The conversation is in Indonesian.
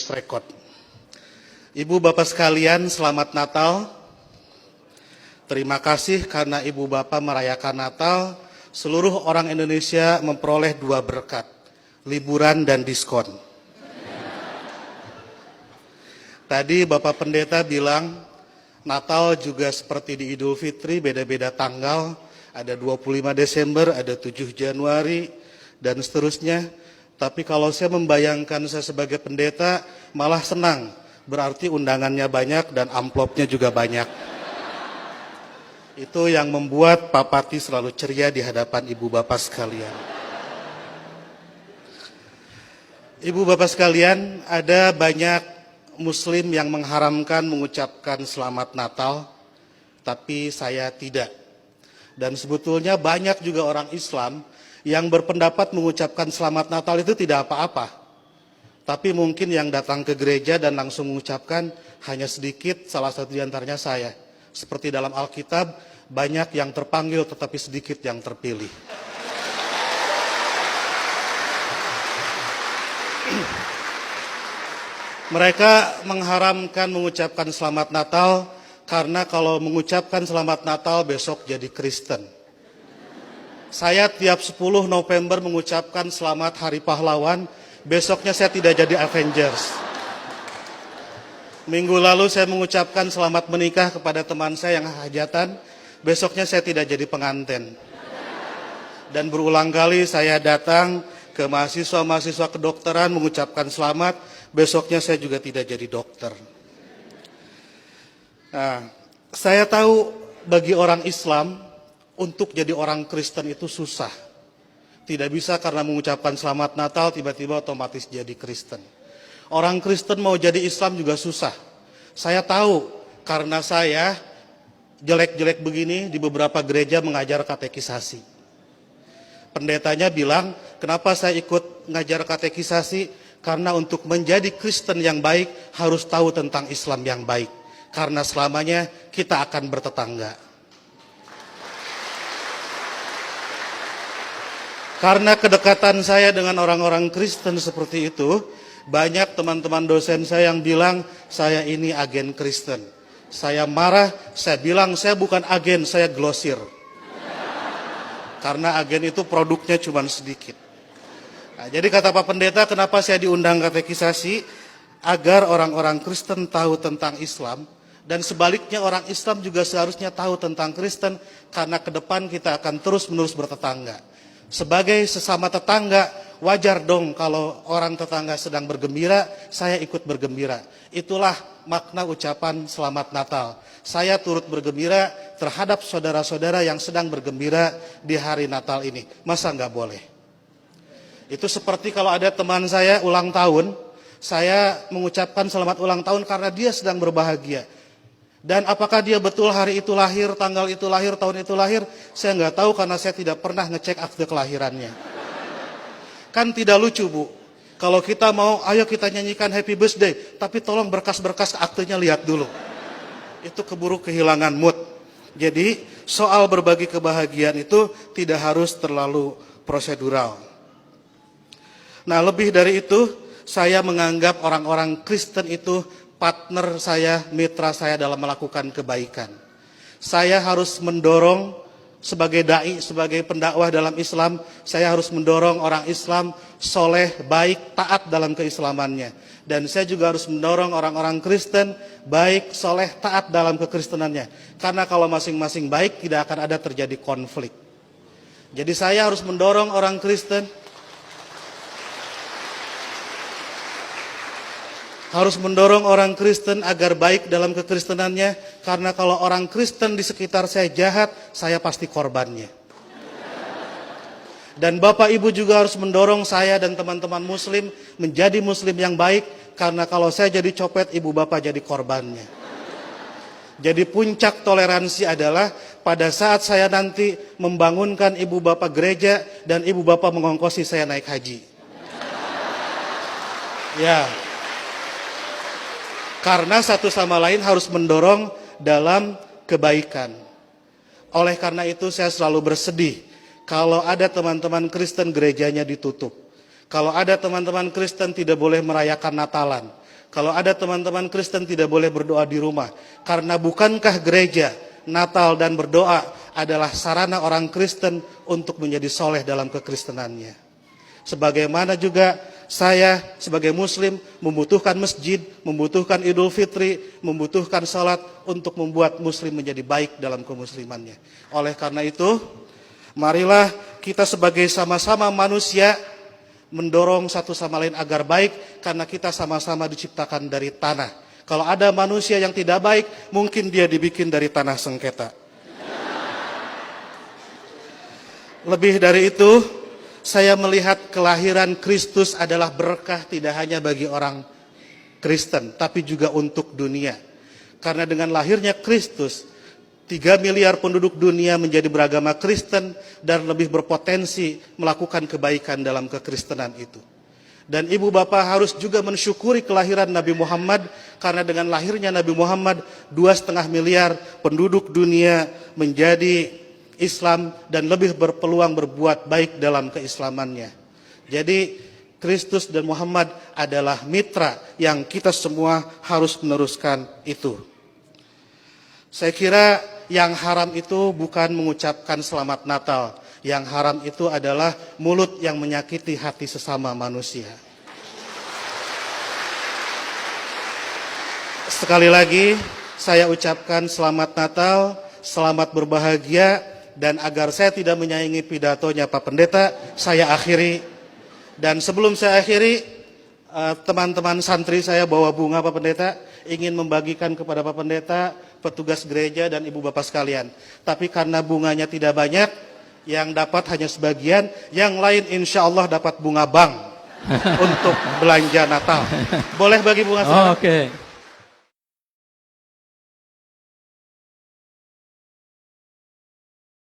Record. Ibu Bapak sekalian, selamat Natal. Terima kasih karena Ibu Bapak merayakan Natal. Seluruh orang Indonesia memperoleh 2 berkat, liburan dan diskon. Tadi Bapak Pendeta bilang Natal juga seperti di Idul Fitri, beda-beda tanggal. Ada 25 Desember, ada 7 Januari, dan seterusnya. Tapi kalau saya membayangkan saya sebagai pendeta, malah senang. Berarti undangannya banyak dan amplopnya juga banyak. Itu yang membuat Pak Pati selalu ceria di hadapan Ibu Bapak sekalian. Ibu Bapak sekalian, ada banyak Muslim yang mengharamkan mengucapkan selamat Natal, tapi saya tidak. Dan sebetulnya banyak juga orang Islam yang berpendapat mengucapkan selamat Natal itu tidak apa-apa. Tapi mungkin yang datang ke gereja dan langsung mengucapkan hanya sedikit, salah satu di antaranya saya. Seperti dalam Alkitab, banyak yang terpanggil tetapi sedikit yang terpilih. Mereka mengharamkan mengucapkan selamat Natal karena kalau mengucapkan selamat Natal besok jadi Kristen. Saya tiap 10 November mengucapkan selamat Hari Pahlawan, besoknya saya tidak jadi Avengers. Minggu lalu saya mengucapkan selamat menikah kepada teman saya yang hajatan, besoknya saya tidak jadi pengantin. Dan berulang kali saya datang ke mahasiswa-mahasiswa kedokteran mengucapkan selamat, besoknya saya juga tidak jadi dokter. Nah, saya tahu bagi orang Islam, untuk jadi orang Kristen itu susah. Tidak bisa karena mengucapkan selamat Natal tiba-tiba otomatis jadi Kristen. Orang Kristen mau jadi Islam juga susah. Saya tahu karena saya jelek-jelek begini di beberapa gereja mengajar katekisasi. Pendetanya bilang, kenapa saya ikut ngajar katekisasi? Karena untuk menjadi Kristen yang baik harus tahu tentang Islam yang baik. Karena selamanya kita akan bertetangga. Karena kedekatan saya dengan orang-orang Kristen seperti itu, banyak teman-teman dosen saya yang bilang, saya ini agen Kristen. Saya marah, saya bilang, saya bukan agen, saya glosir. Karena agen itu produknya cuma sedikit. Nah, jadi kata Pak Pendeta, kenapa saya diundang katekisasi? Agar orang-orang Kristen tahu tentang Islam, dan sebaliknya orang Islam juga seharusnya tahu tentang Kristen, karena ke depan kita akan terus-menerus bertetangga. Sebagai sesama tetangga, wajar dong kalau orang tetangga sedang bergembira, saya ikut bergembira. Itulah makna ucapan selamat Natal. Saya turut bergembira terhadap saudara-saudara yang sedang bergembira di hari Natal ini. Masa nggak boleh? Itu seperti kalau ada teman saya ulang tahun, saya mengucapkan selamat ulang tahun karena dia sedang berbahagia. Dan apakah dia betul hari itu lahir, tanggal itu lahir, tahun itu lahir, saya nggak tahu karena saya tidak pernah ngecek akte kelahirannya. Kan tidak lucu, Bu. Kalau kita mau, ayo kita nyanyikan happy birthday, tapi tolong berkas-berkas aktenya lihat dulu. Itu keburu kehilangan mood. Jadi soal berbagi kebahagiaan itu tidak harus terlalu prosedural. Nah, lebih dari itu, saya menganggap orang-orang Kristen itu partner saya, mitra saya dalam melakukan kebaikan. Saya harus mendorong sebagai dai, sebagai pendakwah dalam Islam, saya harus mendorong orang Islam soleh, baik, taat dalam keislamannya. Dan saya juga harus mendorong orang-orang Kristen baik, soleh, taat dalam kekristenannya. Karena kalau masing-masing baik, tidak akan ada terjadi konflik. Jadi saya harus mendorong orang Kristen, harus mendorong orang Kristen agar baik dalam kekristenannya, karena kalau orang Kristen di sekitar saya jahat, saya pasti korbannya. Dan Bapak Ibu juga harus mendorong saya dan teman-teman Muslim menjadi Muslim yang baik, karena kalau saya jadi copet, Ibu Bapak jadi korbannya. Jadi puncak toleransi adalah pada saat saya nanti membangunkan Ibu Bapak gereja dan Ibu Bapak mengongkosi saya naik haji. Ya. Karena satu sama lain harus mendorong dalam kebaikan. Oleh karena itu saya selalu bersedih kalau ada teman-teman Kristen gerejanya ditutup. Kalau ada teman-teman Kristen tidak boleh merayakan Natalan. Kalau ada teman-teman Kristen tidak boleh berdoa di rumah. Karena bukankah gereja, Natal dan berdoa adalah sarana orang Kristen untuk menjadi soleh dalam kekristenannya. Sebagaimana juga saya sebagai muslim membutuhkan masjid, membutuhkan Idul Fitri, membutuhkan salat untuk membuat muslim menjadi baik dalam kemuslimannya. Oleh karena itu, marilah kita sebagai sama-sama manusia mendorong satu sama lain agar baik, karena kita sama-sama diciptakan dari tanah. Kalau ada manusia yang tidak baik, mungkin dia dibikin dari tanah sengketa. Lebih dari itu, saya melihat kelahiran Kristus adalah berkah tidak hanya bagi orang Kristen, tapi juga untuk dunia. Karena dengan lahirnya Kristus, 3 miliar penduduk dunia menjadi beragama Kristen dan lebih berpotensi melakukan kebaikan dalam kekristenan itu. Dan ibu bapak harus juga mensyukuri kelahiran Nabi Muhammad, karena dengan lahirnya Nabi Muhammad 2,5 miliar penduduk dunia menjadi Islam dan lebih berpeluang berbuat baik dalam keislamannya. Jadi Kristus dan Muhammad adalah mitra yang kita semua harus meneruskan itu. Saya kira yang haram itu bukan mengucapkan selamat Natal. Yang haram itu adalah mulut yang menyakiti hati sesama manusia. Sekali lagi saya ucapkan selamat Natal, selamat berbahagia, dan agar saya tidak menyaingi pidatonya Pak Pendeta, saya akhiri. Dan sebelum saya akhiri, teman-teman santri saya bawa bunga Pak Pendeta, ingin membagikan kepada Pak Pendeta, petugas gereja dan ibu bapak sekalian. Tapi karena bunganya tidak banyak, yang dapat hanya sebagian, yang lain insya Allah dapat bunga bank untuk belanja Natal. Boleh bagi bunga sekarang? Oke.